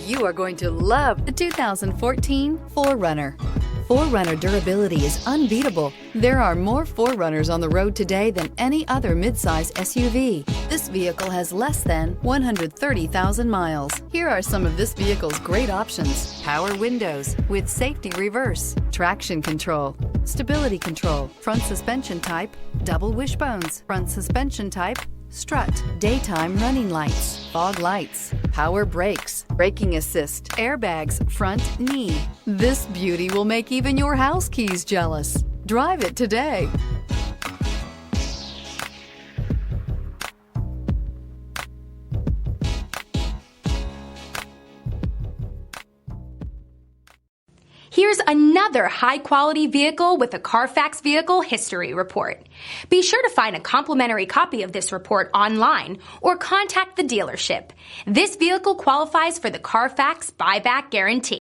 You are going to love the 2014 4Runner. 4Runner durability is unbeatable. There are more 4Runners on the road today than any other midsize SUV. This vehicle has less than 130,000 miles. Here are some of this vehicle's great options: power windows with safety reverse, traction control, stability control, front suspension type, double wishbones, front suspension type, strut, daytime running lights, fog lights, power brakes, braking assist, airbags, front knee. This beauty will make even your house keys jealous. Drive it today. Here's another high-quality vehicle with a Carfax Vehicle History Report. Be sure to find a complimentary copy of this report online or contact the dealership. This vehicle qualifies for the Carfax Buyback Guarantee.